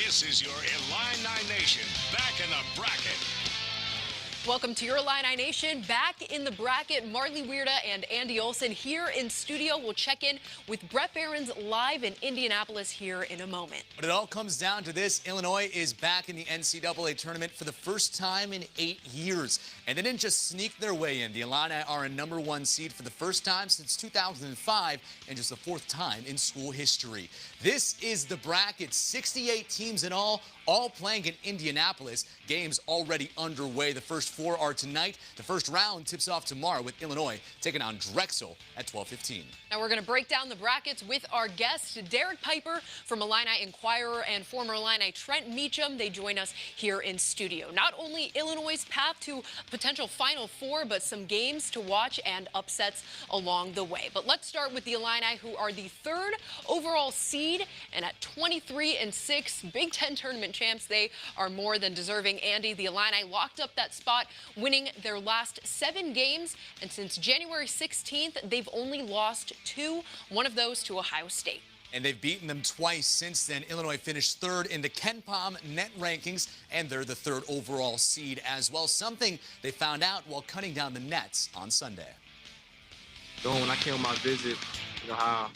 This is your Illini Nation back in the bracket. Welcome to your Illini Nation. Back in the bracket, Marley Weirda and Andy Olson here in studio. We'll check in with Brett Barons live in Indianapolis here in a moment. But it all comes down to this. Illinois is back in the NCAA tournament for the first time in 8 years. And they didn't just sneak their way in. The Illini are a #1 seed for the first time since 2005 and just the fourth time in school history. This is the bracket. 68 teams in all playing in Indianapolis. Games already underway. The first 4 are tonight. The first round tips off tomorrow with Illinois taking on Drexel at 12:15. Now we're going to break down the brackets with our guest, Derek Piper from Illini Inquirer and former Illini Trent Meacham. They join us here in studio. Not only Illinois' path to potential Final Four, but some games to watch and upsets along the way. But let's start with the Illini, who are the 3rd overall seed, and at 23-6, Big Ten tournament champs. They are more than deserving. Andy, the Illini locked up that spot, winning their last 7 games, and since January 16th, they've only lost 2, one of those to Ohio State. And they've beaten them twice since then. Illinois finished 3rd in the KenPom net rankings, and they're the 3rd overall seed as well, something they found out while cutting down the nets on Sunday. When I came on my visit, I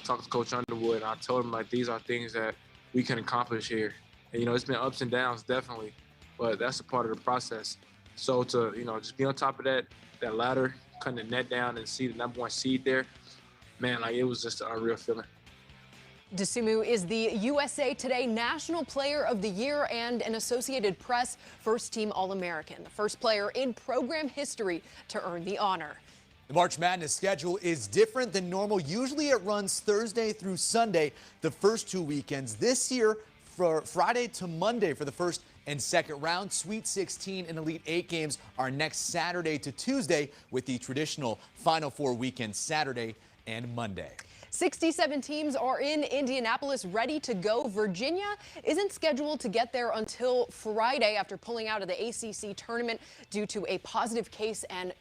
talked to Coach Underwood, and I told him, these are things that we can accomplish here. And, it's been ups and downs, definitely, but that's a part of the process. So to, just be on top of that ladder, cutting the net down and see the #1 seed there, man, it was just an unreal feeling. Dosunmu is the USA Today National Player of the Year and an Associated Press first-team All-American, the first player in program history to earn the honor. The March Madness schedule is different than normal. Usually it runs Thursday through Sunday, the first 2 weekends. This year, for Friday to Monday for the first and second round. Sweet 16 and Elite 8 games are next Saturday to Tuesday, with the traditional Final Four weekend Saturday and Monday. 67 teams are in Indianapolis ready to go. Virginia isn't scheduled to get there until Friday after pulling out of the ACC tournament due to a positive case and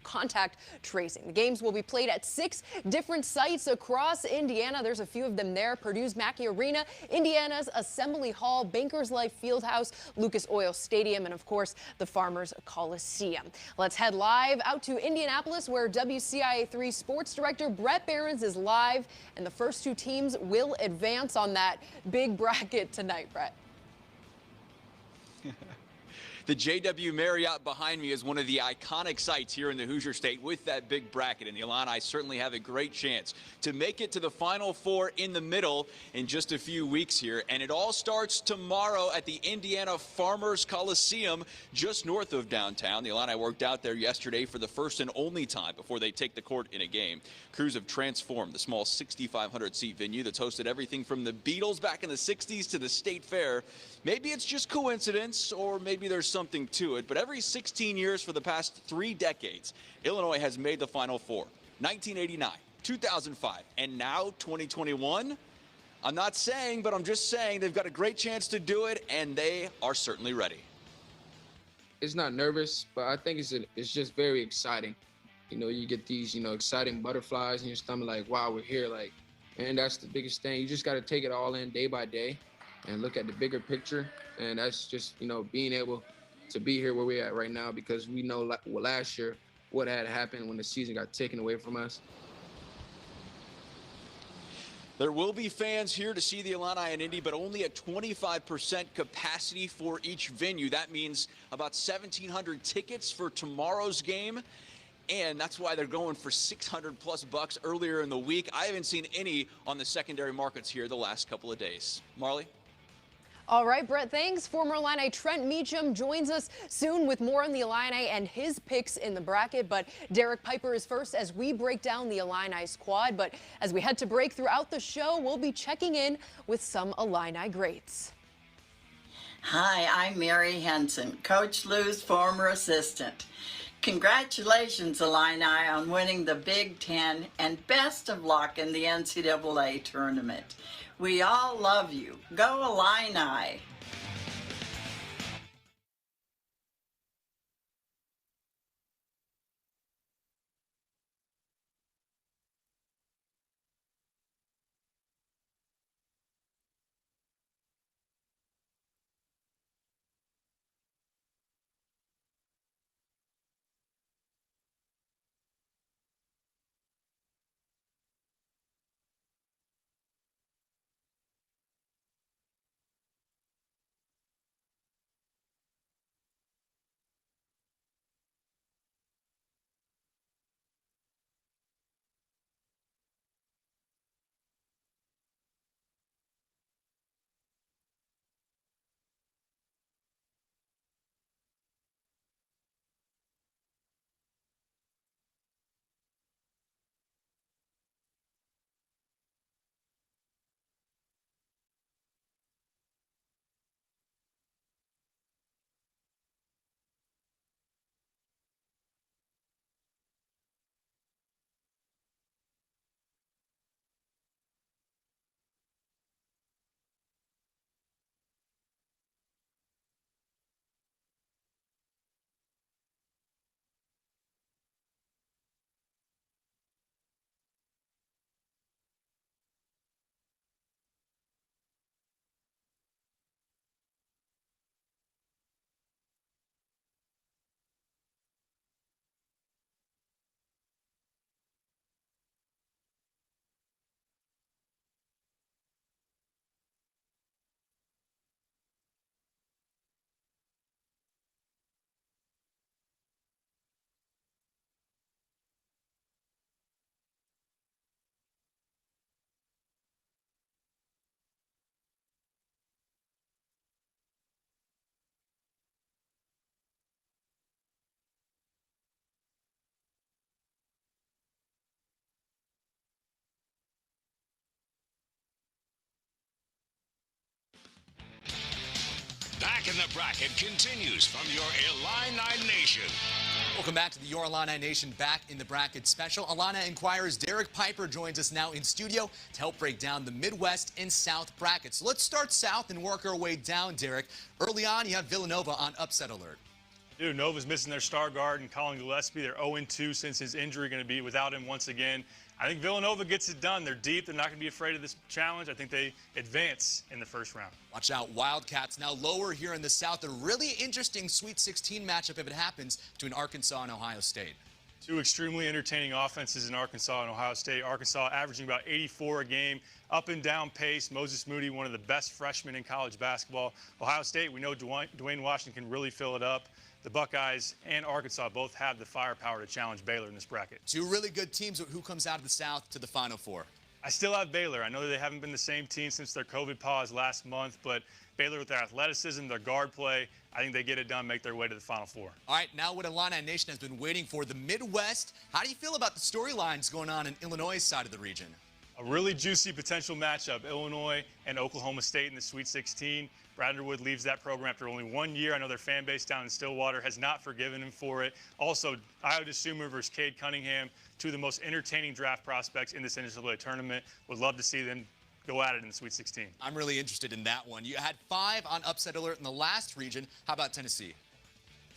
contact tracing. The games will be played at 6 different sites across Indiana. There's a few of them there: Purdue's Mackey Arena, Indiana's Assembly Hall, Bankers Life Fieldhouse, Lucas Oil Stadium, and of course the Farmers Coliseum. Let's head live out to Indianapolis, where WCIA3 sports director Brett Barons is live. And the first 2 teams will advance on that big bracket tonight, Brett. The JW Marriott behind me is one of the iconic sites here in the Hoosier State with that big bracket, and the Illini certainly have a great chance to make it to the Final Four in the middle in just a few weeks here. And it all starts tomorrow at the Indiana Farmers Coliseum just north of downtown. The Illini worked out there yesterday for the first and only time before they take the court in a game. Crews have transformed the small 6,500-seat venue that's hosted everything from the Beatles back in the 60s to the State Fair. Maybe it's just coincidence, or maybe there's something to it, but every 16 years for the past 3 decades, Illinois has made the Final Four. 1989, 2005, and now 2021. I'm not saying, but I'm just saying they've got a great chance to do it, and they are certainly ready. It's not nervous, but I think it's just very exciting. You get these, exciting butterflies in your stomach, like, wow, we're here. And that's the biggest thing. You just got to take it all in day by day and look at the bigger picture. And that's just, being able to be here where we're at right now, because we know last year what had happened when the season got taken away from us. There will be fans here to see the Illini and Indy, but only at 25% capacity for each venue. That means about 1,700 tickets for tomorrow's game. And that's why they're going for $600+ earlier in the week. I haven't seen any on the secondary markets here the last couple of days. Marley? All right, Brett, thanks. Former Illini Trent Meacham joins us soon with more on the Illini and his picks in the bracket. But Derek Piper is first as we break down the Illini squad. But as we head to break throughout the show, we'll be checking in with some Illini greats. Hi, I'm Mary Henson, Coach Lou's former assistant. Congratulations, Illini, on winning the Big Ten, and best of luck in the NCAA tournament. We all love you. Go Illini! Back in the Bracket continues from your Illini Nation. Welcome back to the Your Illini Nation Back in the Bracket special. Illini Inquirer's Derek Piper joins us now in studio to help break down the Midwest and South brackets. So let's start south and work our way down, Derek. Early on, you have Villanova on upset alert. Dude, Nova's missing their star guard and Colin Gillespie. They're 0-2 since his injury, going to be without him once again. I think Villanova gets it done. They're deep. They're not going to be afraid of this challenge. I think they advance in the first round. Watch out, Wildcats now lower here in the South. A really interesting Sweet 16 matchup if it happens between Arkansas and Ohio State. Two extremely entertaining offenses in Arkansas and Ohio State. Arkansas averaging about 84 a game, up and down pace. Moses Moody, one of the best freshmen in college basketball. Ohio State, we know Dwayne Washington can really fill it up. The Buckeyes and Arkansas both have the firepower to challenge Baylor in this bracket. Two really good teams. Who comes out of the South to the Final Four? I still have Baylor. I know that they haven't been the same team since their COVID pause last month, but Baylor with their athleticism, their guard play, I think they get it done, make their way to the Final Four. All right, now what Illini Nation has been waiting for, the Midwest. How do you feel about the storylines going on in Illinois' side of the region? A really juicy potential matchup, Illinois and Oklahoma State in the Sweet 16. Brad Underwood leaves that program after only 1 year. I know their fan base down in Stillwater has not forgiven him for it. Also, Iowa DeSumo versus Cade Cunningham, two of the most entertaining draft prospects in this NCAA tournament. Would love to see them go at it in the Sweet 16. I'm really interested in that one. You had 5 on upset alert in the last region. How about Tennessee?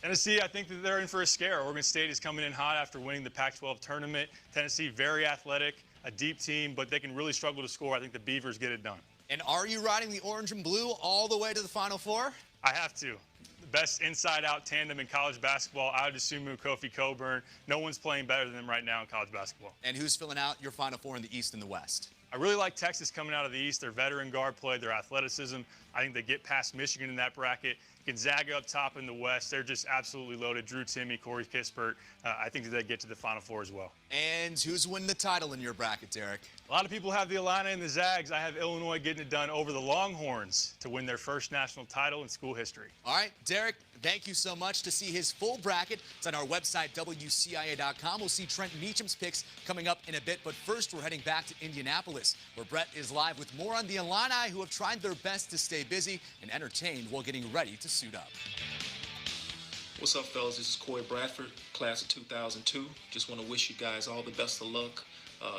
Tennessee, I think that they're in for a scare. Oregon State is coming in hot after winning the Pac-12 tournament. Tennessee, very athletic, a deep team, but they can really struggle to score. I think the Beavers get it done. And are you riding the orange and blue all the way to the Final Four? I have to. The best inside-out tandem in college basketball, Iowa DeSumo, Kofi Coburn. No one's playing better than them right now in college basketball. And who's filling out your Final Four in the East and the West? I really like Texas coming out of the East. Their veteran guard play, their athleticism. I think they get past Michigan in that bracket. Gonzaga up top in the West. They're just absolutely loaded. Drew Timme, Corey Kispert. I think that they get to the Final Four as well. And who's winning the title in your bracket, Derek? A lot of people have the Illini and the Zags. I have Illinois getting it done over the Longhorns to win their first national title in school history. All right, Derek, thank you so much. To see his full bracket, it's on our website, WCIA.com. We'll see Trent Meacham's picks coming up in a bit. But first, we're heading back to Indianapolis, where Brett is live with more on the Illini, who have tried their best to stay busy and entertained while getting ready to suit up. What's up, fellas? This is Corey Bradford, class of 2002. Just want to wish you guys all the best of luck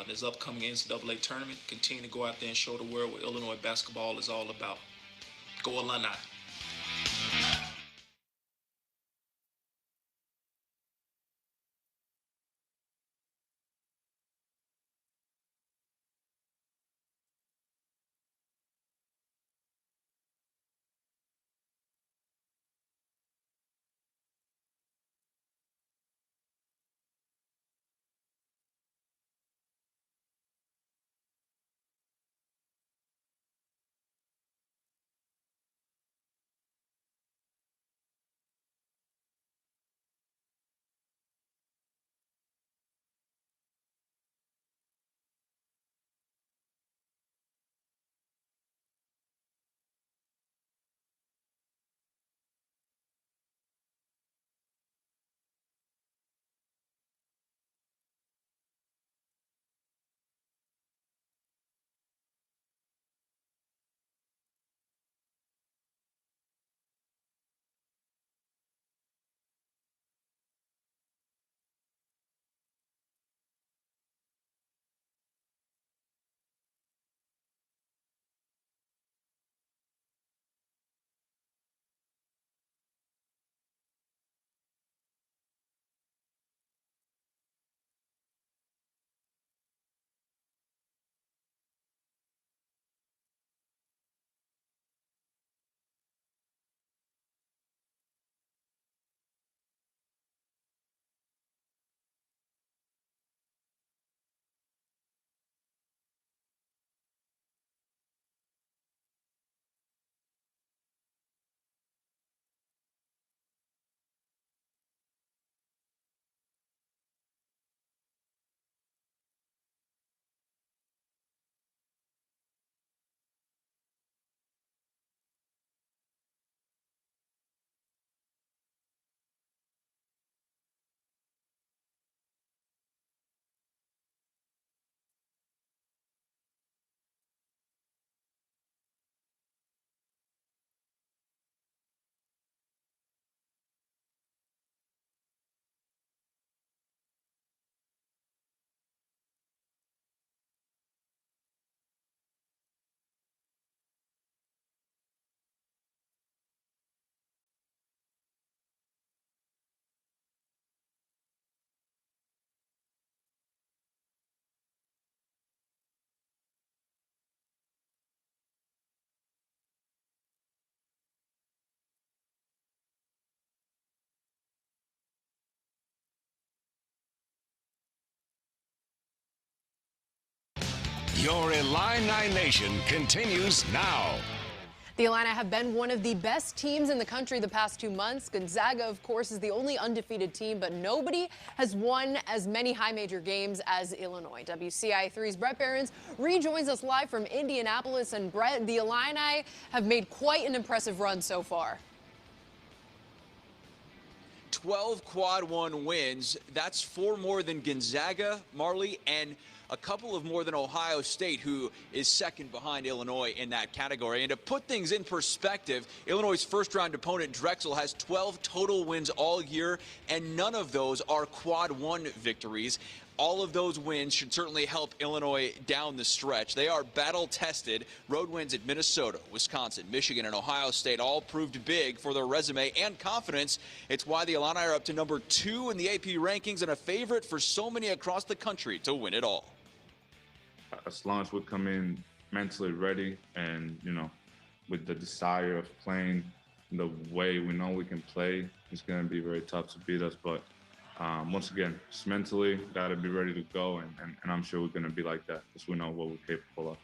in this upcoming NCAA tournament. Continue to go out there and show the world what Illinois basketball is all about. Go Illini! Your Illini Nation continues now. The Illini have been one of the best teams in the country the past 2 months. Gonzaga, of course, is the only undefeated team, but nobody has won as many high major games as Illinois. WCIA3's Brett Behrens rejoins us live from Indianapolis. And Brett, the Illini have made quite an impressive run so far. 12 quad one wins. That's 4 more than Gonzaga, Marley, and a couple of more than Ohio State, who is second behind Illinois in that category. And to put things in perspective, Illinois' first-round opponent, Drexel, has 12 total wins all year, and none of those are quad one victories. All of those wins should certainly help Illinois down the stretch. They are battle-tested. Road wins at Minnesota, Wisconsin, Michigan, and Ohio State all proved big for their resume and confidence. It's why the Illini are up to number 2 in the AP rankings and a favorite for so many across the country to win it all. As long as we come in mentally ready and, with the desire of playing the way we know we can play, it's going to be very tough to beat us. But once again, just mentally, got to be ready to go. And I'm sure we're going to be like that because we know what we're capable of.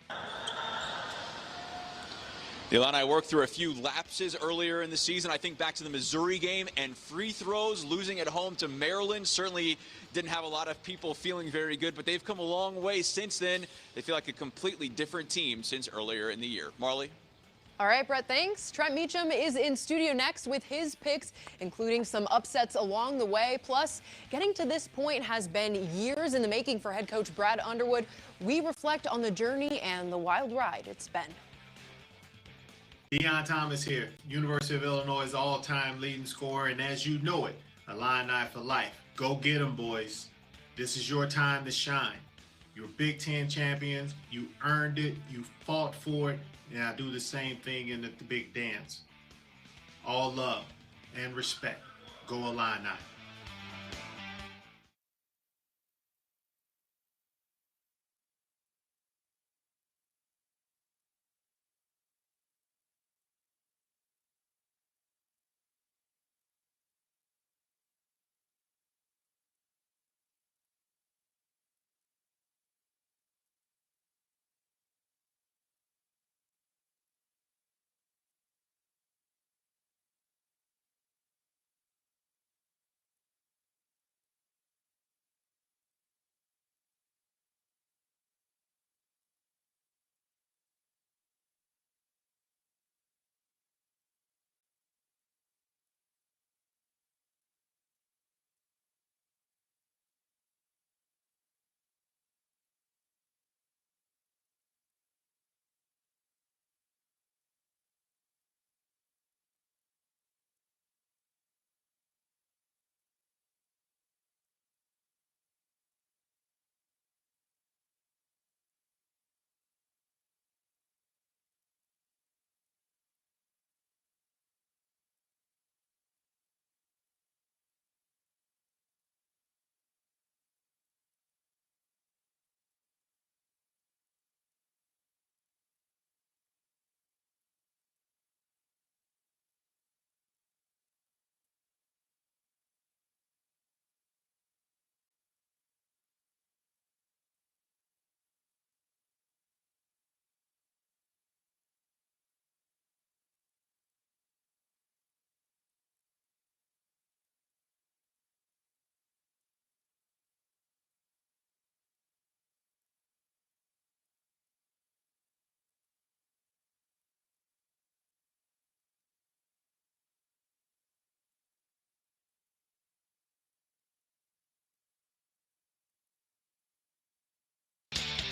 The Illini worked through a few lapses earlier in the season. I think back to the Missouri game and free throws, losing at home to Maryland. Certainly didn't have a lot of people feeling very good, but they've come a long way since then. They feel like a completely different team since earlier in the year. Marley? All right, Brett, thanks. Trent Meacham is in studio next with his picks, including some upsets along the way. Plus, getting to this point has been years in the making for head coach Brad Underwood. We reflect on the journey and the wild ride it's been. Deion Thomas here, University of Illinois' all-time leading scorer, and as you know it, Illini for life. Go get them, boys. This is your time to shine. You're Big Ten champions. You earned it. You fought for it. And I do the same thing in the big dance. All love and respect. Go Illini.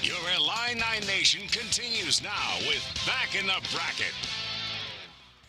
Your Illini Nation continues now with Back in the Bracket.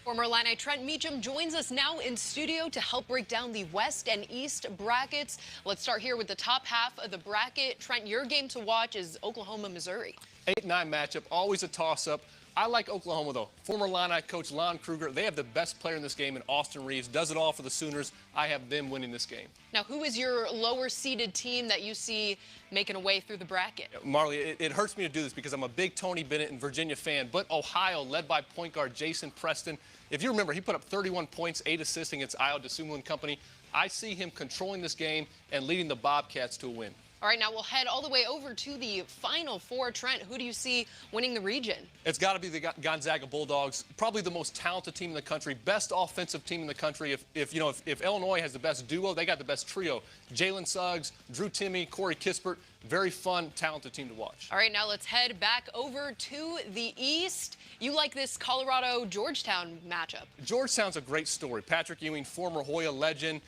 Former Illini Trent Meacham joins us now in studio to help break down the West and East brackets. Let's start here with the top half of the bracket. Trent, your game to watch is Oklahoma, Missouri. 8-9 matchup, always a toss-up. I like Oklahoma, though. Former Illini coach Lon Kruger, they have the best player in this game in Austin Reeves. Does it all for the Sooners. I have them winning this game. Now, who is your lower-seeded team that you see making a way through the bracket? Marley, it hurts me to do this because I'm a big Tony Bennett and Virginia fan, but Ohio, led by point guard Jason Preston. If you remember, he put up 31 points, 8 assists against Io DeSumo and company. I see him controlling this game and leading the Bobcats to a win. All right, now we'll head all the way over to the Final Four. Trent, who do you see winning the region? It's got to be the Gonzaga Bulldogs, probably the most talented team in the country, best offensive team in the country. If Illinois has the best duo, they got the best trio. Jalen Suggs, Drew Timme, Corey Kispert, very fun, talented team to watch. All right, now let's head back over to the East. You like this Colorado-Georgetown matchup? Georgetown's a great story. Patrick Ewing, former Hoya legend.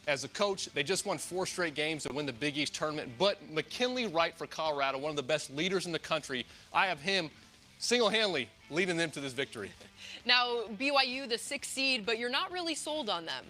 As a coach, they just won 4 straight games to win the Big East tournament. But McKinley Wright for Colorado, one of the best leaders in the country, I have him single-handedly leading them to this victory. Now, BYU, the 6th seed, but you're not really sold on them.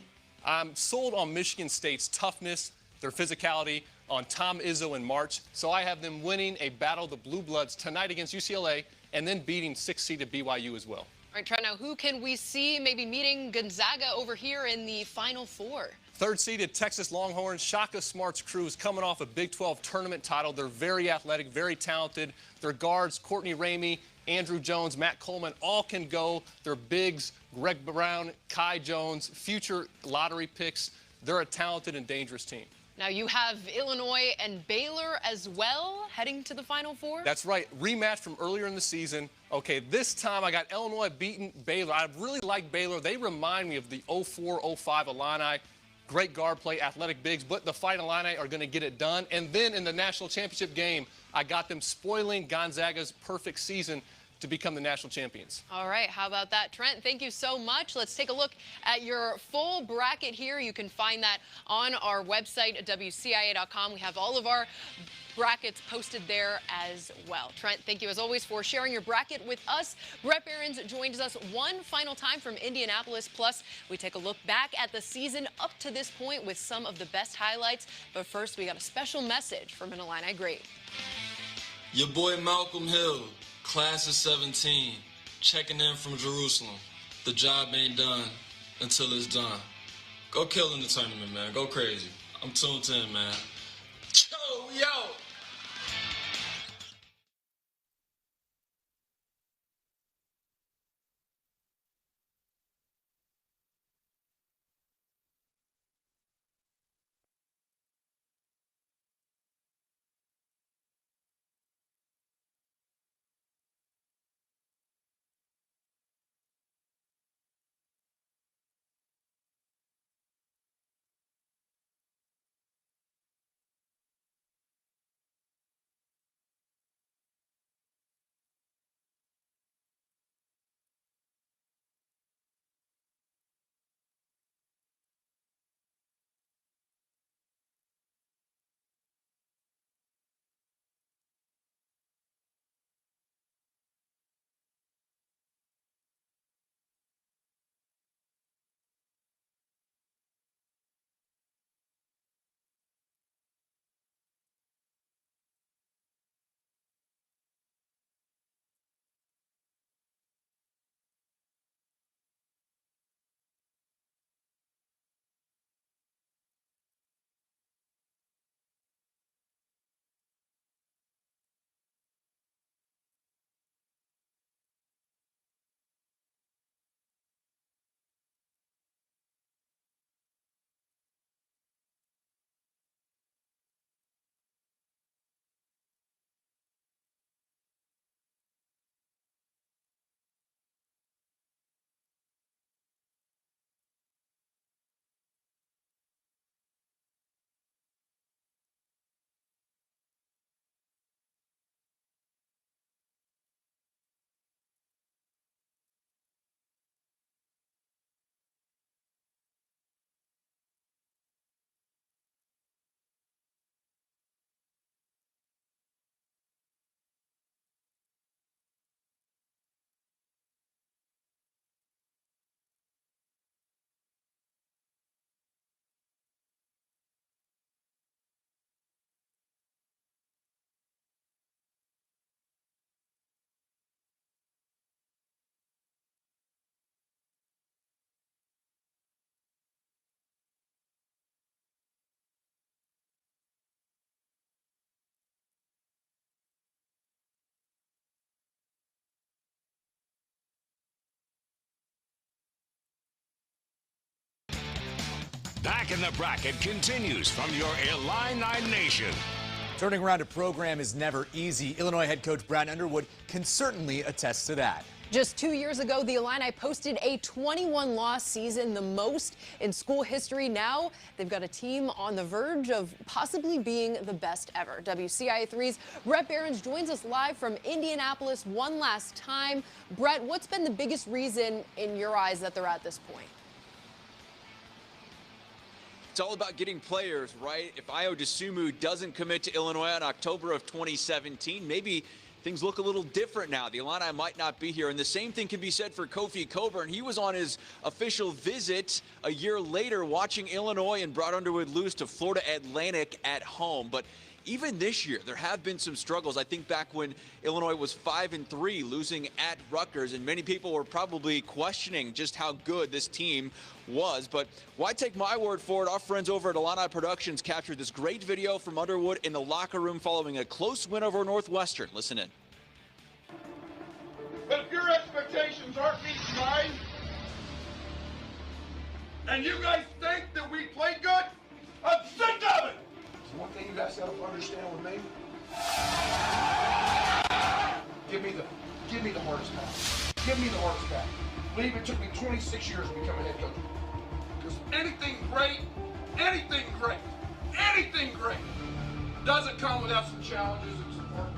I'm sold on Michigan State's toughness, their physicality, on Tom Izzo in March. So I have them winning a battle of the Blue Bloods tonight against UCLA and then beating 6th-seeded BYU as well. All right, Trent, now who can we see maybe meeting Gonzaga over here in the Final Four? 3rd-seeded Texas Longhorns, Shaka Smart's crew is coming off a Big 12 tournament title. They're very athletic, very talented. Their guards, Courtney Ramey, Andrew Jones, Matt Coleman, all can go. Their bigs, Greg Brown, Kai Jones, future lottery picks. They're a talented and dangerous team. Now you have Illinois and Baylor as well heading to the Final Four? That's right. Rematch from earlier in the season. Okay, this time I got Illinois beating Baylor. I really like Baylor. They remind me of the 04-05 Illini. Great guard play, athletic bigs, but the Fighting Illini are going to get it done. And then in the national championship game, I got them spoiling Gonzaga's perfect season to become the national champions. All right, how about that, Trent? Thank you so much. Let's take a look at your full bracket here. You can find that on our website at WCIA.com. We have all of our brackets posted there as well. Trent, thank you as always for sharing your bracket with us. Brett Behrens joins us one final time from Indianapolis. Plus, we take a look back at the season up to this point with some of the best highlights. But first, we got a special message from an Illini great. Your boy Malcolm Hill, class of 17, checking in from Jerusalem. The job ain't done until it's done. Go kill in the tournament, man. Go crazy. I'm tuned in, man. Yo! Back in the Bracket continues from your Illini Nation. Turning around a program is never easy. Illinois head coach Brad Underwood can certainly attest to that. Just 2 years ago, the Illini posted a 21-loss season, the most in school history. Now they've got a team on the verge of possibly being the best ever. WCIA3's Brett Behrens joins us live from Indianapolis one last time. Brett, what's been the biggest reason in your eyes that they're at this point? It's all about getting players, right? If Ayo Dosunmu doesn't commit to Illinois in October of 2017, maybe things look a little different now. The Illini might not be here. And the same thing can be said for Kofi Coburn. He was on his official visit a year later watching Illinois and brought Underwood lose to Florida Atlantic at home. But even this year, there have been some struggles. I think back when Illinois was 5-3, losing at Rutgers, and many people were probably questioning just how good this team was. But why take my word for it? Our friends over at Illini Productions captured this great video from Underwood in the locker room following a close win over Northwestern. Listen in. But if your expectations aren't meeting mine, and you guys think that we played good, I'm sick of it! One thing you guys got to understand with me, give me the hardest pass. Give me the hardest pass. Believe it took me 26 years to become a head coach. Because anything great doesn't come without some challenges and some work.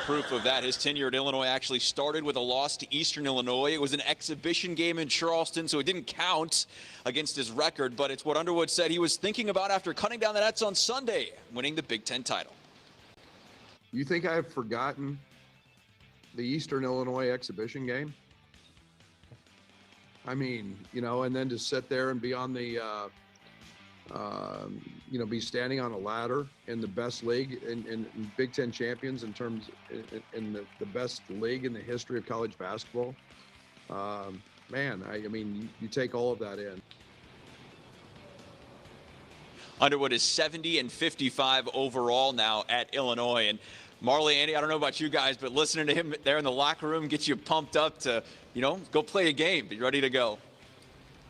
Proof of that, his tenure at Illinois actually started with a loss to Eastern Illinois. It was an exhibition game in Charleston, so it didn't count against his record, but it's what Underwood said he was thinking about after cutting down the nets on Sunday, winning the Big Ten title. You think I've forgotten the Eastern Illinois exhibition game? I mean, you know, and then to sit there and be on the, be standing on a ladder in the best league in Big Ten champions in terms in the best league in the history of college basketball. Man, I mean, you take all of that in. Underwood is 70-55 overall now at Illinois. And Marley, Andy, I don't know about you guys, but listening to him there in the locker room gets you pumped up to, go play a game, be ready to go.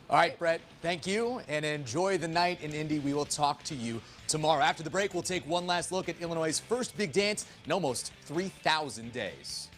All right, Brett, thank you, and enjoy the night in Indy. We will talk to you tomorrow. After the break, we'll take one last look at Illinois' first big dance in almost 3,000 days.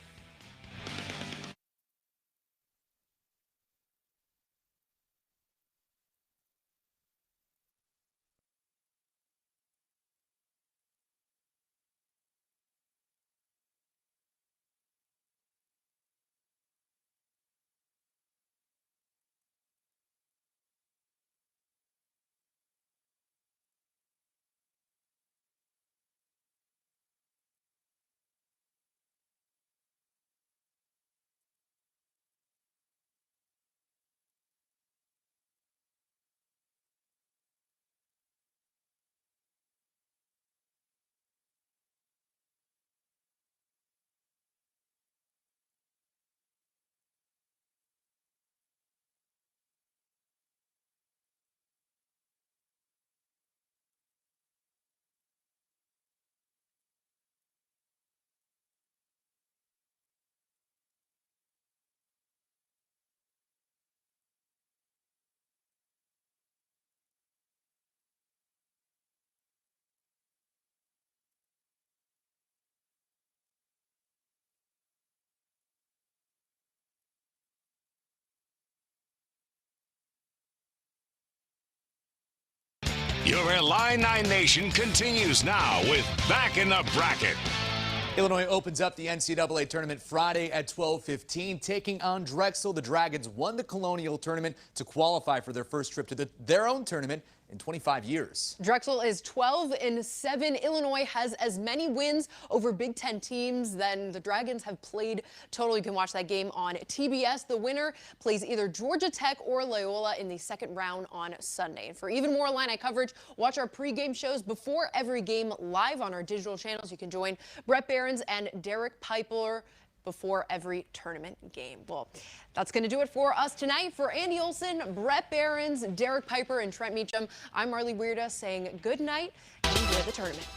Your Illini Nation continues now with Back in the Bracket. Illinois opens up the NCAA tournament Friday at 12:15, taking on Drexel. The Dragons won the Colonial Tournament to qualify for their first trip to their own tournament in 25 years. Drexel is 12-7. Illinois has as many wins over Big Ten teams than the Dragons have played total. You can watch that game on TBS. The winner plays either Georgia Tech or Loyola in the second round on Sunday. And for even more Illini coverage, watch our pregame shows before every game live on our digital channels. You can join Brett Behrens and Derek Piper before every tournament game. Well, that's going to do it for us tonight. For Andy Olson, Brett Behrens, Derek Piper, and Trent Meacham, I'm Marley Weirda saying good night and enjoy the tournament.